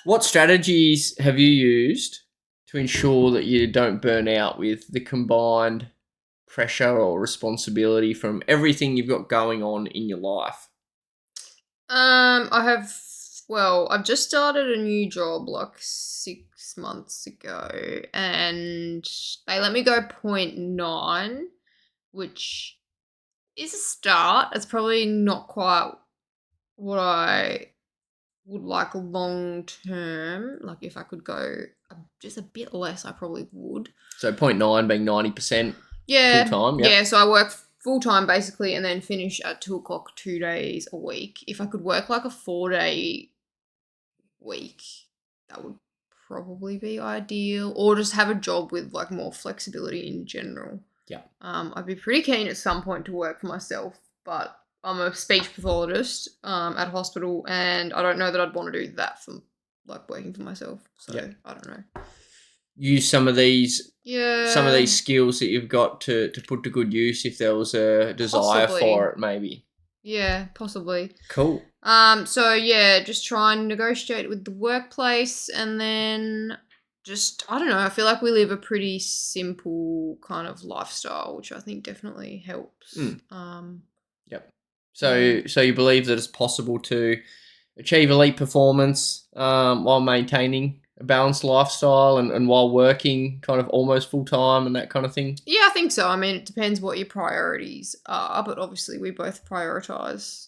What strategies have you used to ensure that you don't burn out with the combined pressure or responsibility from everything you've got going on in your life? I've just started a new job like 6 months ago, and they let me go 0.9, which is a start. It's probably not quite what I would like long term. Like if I could go just a bit less, I probably would. So 0.9 being 90%. Yeah. Full time, yeah. So I work full time basically, and then finish at 2:00 2 days a week. If I could work like a 4-day week, that would probably be ideal, or just have a job with like more flexibility in general. Yeah. I'd be pretty keen at some point to work for myself, but I'm a speech pathologist at a hospital, and I don't know that I'd want to do that for like working for myself. So I don't know. Use some of these skills that you've got to put to good use if there was a desire for it, maybe. Yeah, possibly. Cool. So yeah, just try and negotiate with the workplace, and then just, I don't know, I feel like we live a pretty simple kind of lifestyle, which I think definitely helps. Yep. So you believe that it's possible to achieve elite performance while maintaining a balanced lifestyle and while working kind of almost full time and that kind of thing? Yeah, I think so. I mean, it depends what your priorities are, but obviously we both prioritize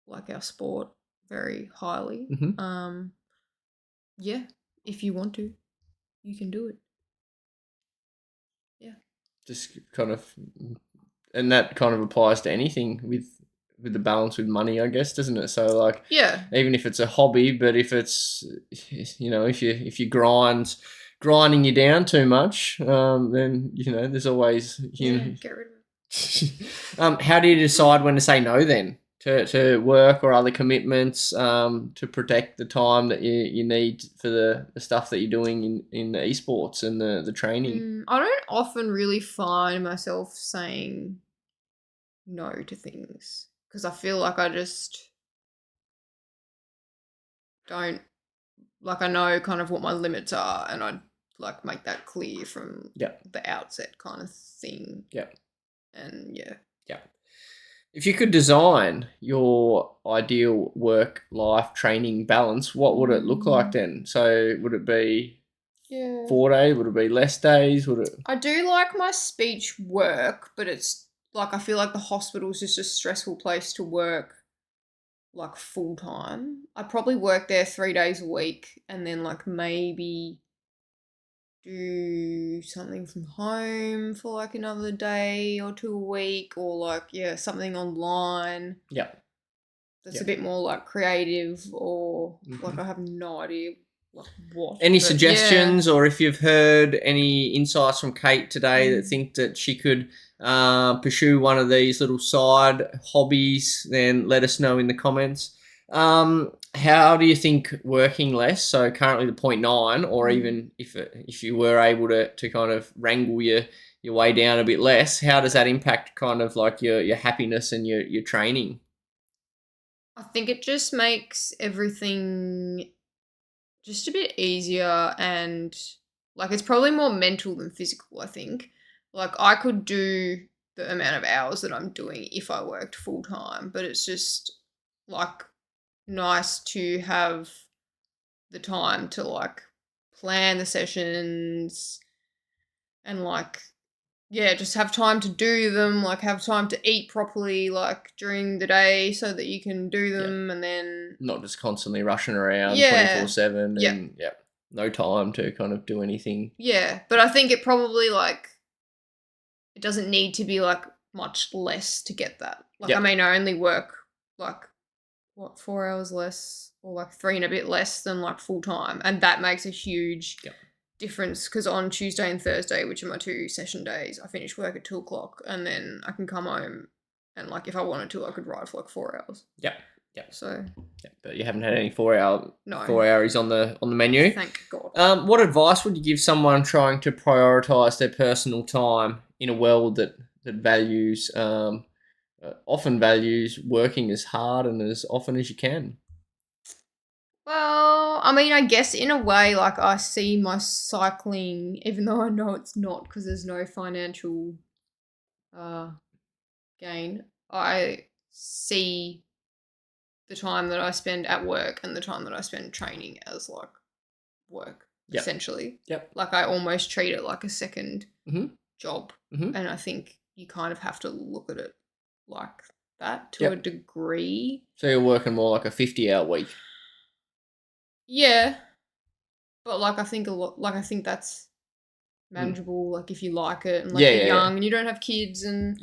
like our sport very highly. Mm-hmm. Yeah, if you want to, you can do it. Yeah. Just kind of, and that kind of applies to anything with the balance with money, I guess, doesn't it? So like, Yeah. even if it's a hobby, but if it's, you know, if you grinding you down too much, then you know there's always Get rid of it. How do you decide when to say no then to work or other commitments to protect the time that you need for the stuff that you're doing in the esports and the training? I don't often really find myself saying no to things because I feel like I just don't, like, I know kind of what my limits are, and I like make that clear from the outset kind of thing. Yeah. And yeah. If you could design your ideal work-life training balance, what would it look like then? So would it be 4 days? Would it be less days? Would it? I do like my speech work, but it's like I feel like the hospital's just a stressful place to work like full time. I probably work there 3 days a week and then like maybe do something from home for like another day or 2 a week, or like something online. Yeah. That's a bit more like creative, or like I have no idea what. Any suggestions, or if you've heard any insights from Kate today that think that she could pursue one of these little side hobbies, then let us know in the comments. How do you think working less, so currently the 0.9, or even if you were able to kind of wrangle your way down a bit less, how does that impact kind of like your happiness and your training? I think it just makes everything just a bit easier, and like it's probably more mental than physical, I think. Like I could do the amount of hours that I'm doing if I worked full time, but it's just like nice to have the time to like plan the sessions and like just have time to do them, like have time to eat properly like during the day so that you can do them, and then not just constantly rushing around 24/7 and no time to kind of do anything. Yeah, but I think it probably like it doesn't need to be like much less to get that. Like I mean, I only work like 4 hours less, or like 3 and a bit less than like full time, and that makes a huge difference because on Tuesday and Thursday, which are my 2 session days, I finish work at 2 o'clock, and then I can come home and like if I wanted to, I could ride for like 4 hours. Yeah. So. But you haven't had any 4 hours on the menu. Thank God. What advice would you give someone trying to prioritize their personal time in a world that values often values working as hard and as often as you can? Well, I mean, I guess in a way, like I see my cycling, even though I know it's not because there's no financial gain, I see the time that I spend at work and the time that I spend training as like work, essentially. Like I almost treat it like a second job. And I think you kind of have to look at it like that to a degree. So you're working more like a 50-hour week. Yeah. But like I think that's manageable, like if you like it and like you're young and you don't have kids and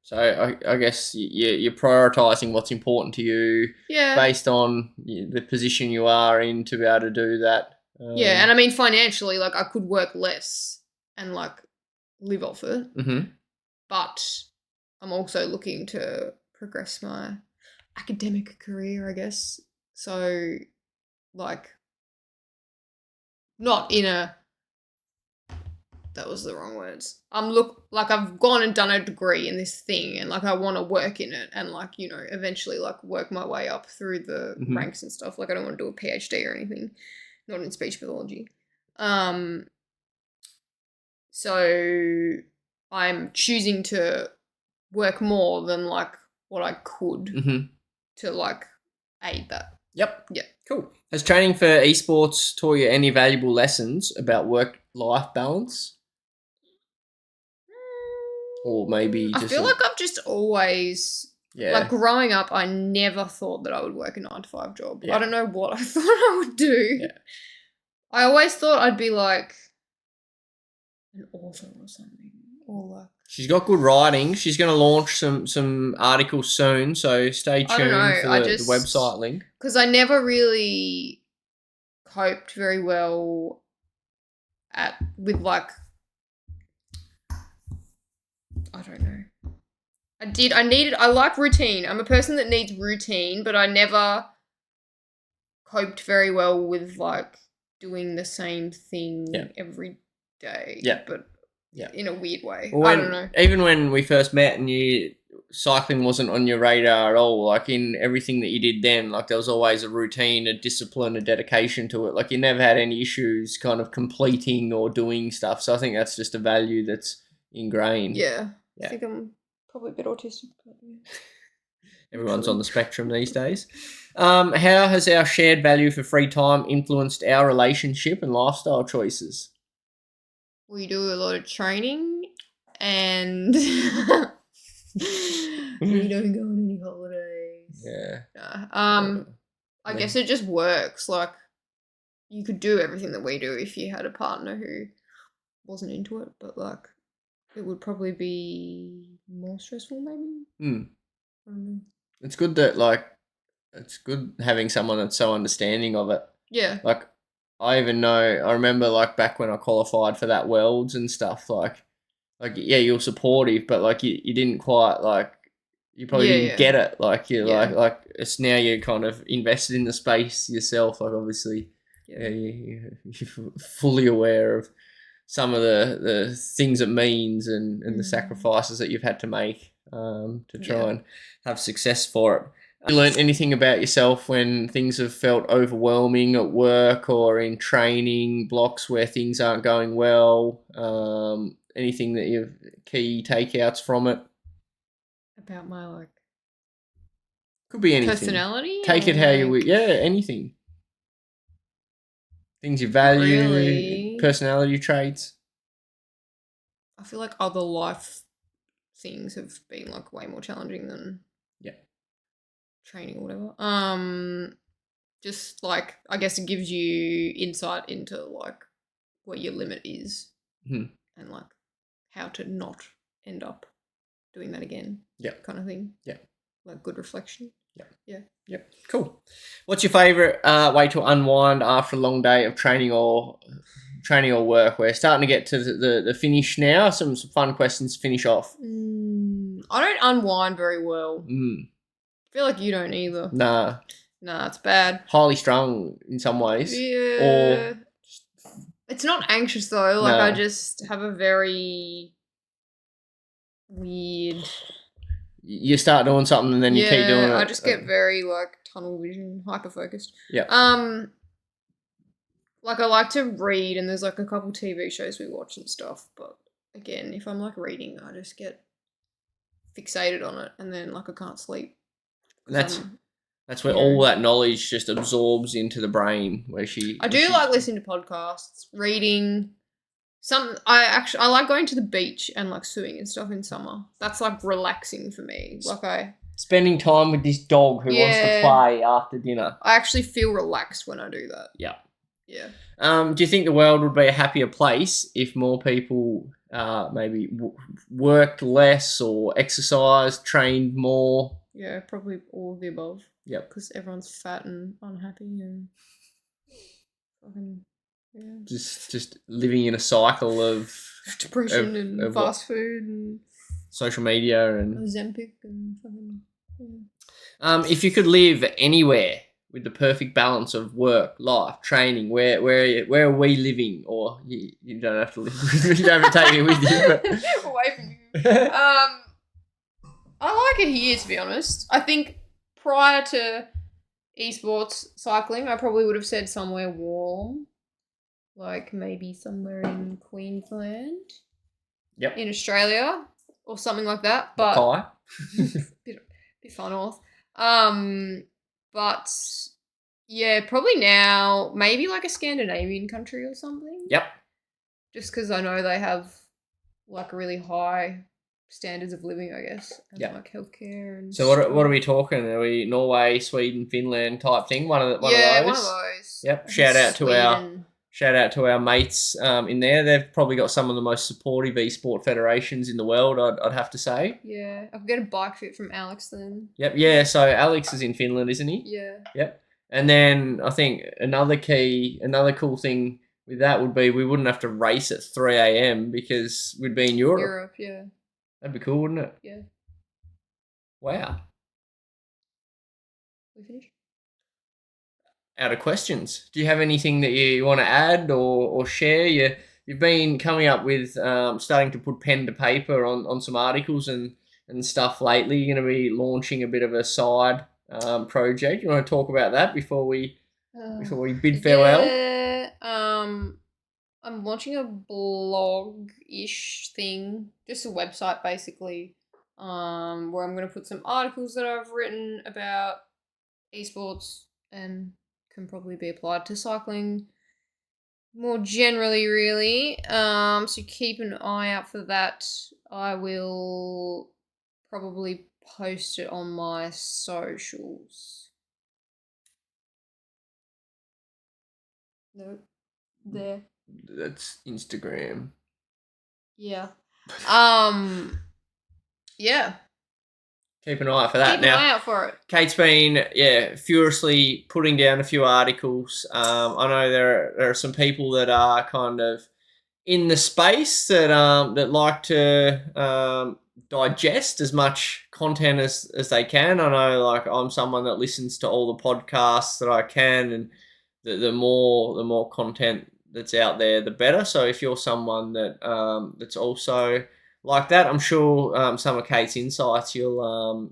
So I guess you're prioritising what's important to you based on the position you are in to be able to do that. And I mean financially, like I could work less and like live off it. But I'm also looking to progress my academic career, I guess. So like not in a, that was the wrong words. Like I've gone and done a degree in this thing and like I want to work in it and like, you know, eventually like work my way up through the ranks and stuff. Like I don't want to do a PhD or anything, not in speech pathology. So I'm choosing to work more than like what I could to like aid that. Cool. Has training for esports taught you any valuable lessons about work-life balance? Or maybe I just feel like I've just always, like growing up, I never thought that I would work a 9-to-5 job. Yeah. I don't know what I thought I would do. Yeah. I always thought I'd be like an author or something. Or like, she's got good writing. She's going to launch some articles soon, so stay tuned for the website link. Because I never really coped very well with like, I don't know. I like routine. I'm a person that needs routine, but I never coped very well with like doing the same thing every day. Yeah. But in a weird way. Well, I don't know. Even when we first met and cycling wasn't on your radar at all, like in everything that you did then, like there was always a routine, a discipline, a dedication to it. Like you never had any issues kind of completing or doing stuff. So I think that's just a value that's ingrained. Yeah. I think I'm probably a bit autistic. But Everyone's on the spectrum these days. How has our shared value for free time influenced our relationship and lifestyle choices? We do a lot of training and we don't go on any holidays. Yeah. I guess it just works. Like you could do everything that we do if you had a partner who wasn't into it, but like it would probably be more stressful maybe. I don't know. It's good that like it's good having someone that's so understanding of it. Yeah. Like I remember like back when I qualified for that Worlds and stuff, like yeah, you're supportive, but like you didn't quite like you probably didn't get it. Like you're like it's now you're kind of invested in the space yourself. Like obviously you're fully aware of some of the things it means and the sacrifices that you've had to make to try and have success for it. You learned anything about yourself when things have felt overwhelming at work or in training blocks where things aren't going well? Anything that you've key takeouts from it? About my like could be anything. Personality? Take it how you will. Yeah, anything. Things you value, personality traits. I feel like other life things have been like way more challenging than training or whatever. Just like I guess it gives you insight into like what your limit is and like how to not end up doing that again. Yeah. Kind of thing. Yeah. Like good reflection. Yeah. Yeah. Yep. Cool. What's your favourite way to unwind after a long day of training or work? We're starting to get to the finish now. Some fun questions to finish off. I don't unwind very well. I feel like you don't either. Nah, it's bad. Highly strung in some ways. Yeah. Or it's not anxious though. Like I just have a very weird. You start doing something and then you keep doing it. I just get very like tunnel vision, hyper focused. Yeah. Like I like to read, and there's like a couple TV shows we watch and stuff. But again, if I'm like reading, I just get fixated on it, and then like I can't sleep. That's where all that knowledge just absorbs into the brain. I do like listening to podcasts, reading. I like going to the beach and like swimming and stuff in summer. That's like relaxing for me. Like spending time with this dog who wants to play after dinner. I actually feel relaxed when I do that. Yeah. Yeah. Do you think the world would be a happier place if more people maybe worked less or exercised, trained more? Yeah, probably all of the above. Yep. Because everyone's fat and unhappy and fucking just living in a cycle of depression and fast food and social media and Ozempic and fucking. If you could live anywhere with the perfect balance of work, life, training, where are we living? Or you don't have to live. You don't have to take me with you. But away from you. I like it here, to be honest. I think prior to esports cycling, I probably would have said somewhere warm, like maybe somewhere in Queensland. Yep. In Australia or something like that. But bit far north. But Yeah, probably now, maybe like a Scandinavian country or something. Yep. Just because I know they have like really high standards of living, I guess, and Yep. like healthcare and. So what are we talking? Are we Norway, Sweden, Finland type thing? One of those. Yeah, one of those. Yep. I think Shout out to our mates in there. They've probably got some of the most supportive esport federations in the world. I'd have to say. Yeah, I could get a bike fit from Alex then. Yep. Yeah. So Alex is in Finland, isn't he? Yeah. Yep. And then I think another cool thing with that would be we wouldn't have to race at 3 a.m. because we'd be in Europe. Europe, yeah. That'd be cool, wouldn't it? Yeah. Wow. We finished? Out of questions. Do you have anything that you want to add or share? You've been coming up with starting to put pen to paper on some articles and stuff lately. You're going to be launching a bit of a side project. You want to talk about that before we bid farewell? Yeah. I'm launching a blog-ish thing, just a website basically, where I'm going to put some articles that I've written about esports and can probably be applied to cycling more generally, really. So keep an eye out for that. I will probably post it on my socials. Nope. There. That's Instagram. Yeah. Yeah. Keep an eye out for that. Keep an eye out for it. Kate's been furiously putting down a few articles. I know there are some people that are kind of in the space that that like to digest as much content as they can. I know, like, I'm someone that listens to all the podcasts that I can, and the more content that's out there, the better. So if you're someone that that's also like that, I'm sure some of Kate's insights you'll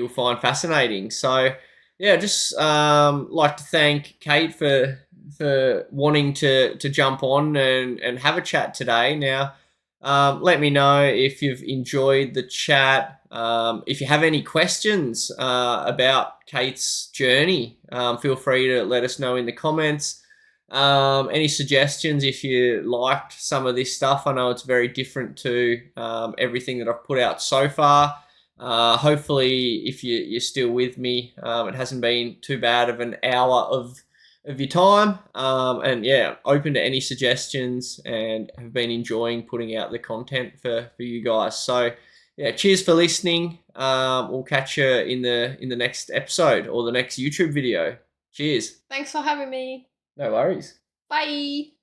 find fascinating. So yeah, just like to thank Kate for wanting to jump on and have a chat today. Now, let me know if you've enjoyed the chat. If you have any questions about Kate's journey, feel free to let us know in the comments. Any suggestions if you liked some of this stuff? I know it's very different to everything that I've put out so far. Hopefully, if you're still with me, it hasn't been too bad of an hour of your time. And yeah, open to any suggestions and have been enjoying putting out the content for you guys. So yeah, cheers for listening. We'll catch you in the next episode or the next YouTube video. Cheers. Thanks for having me. No worries. Bye.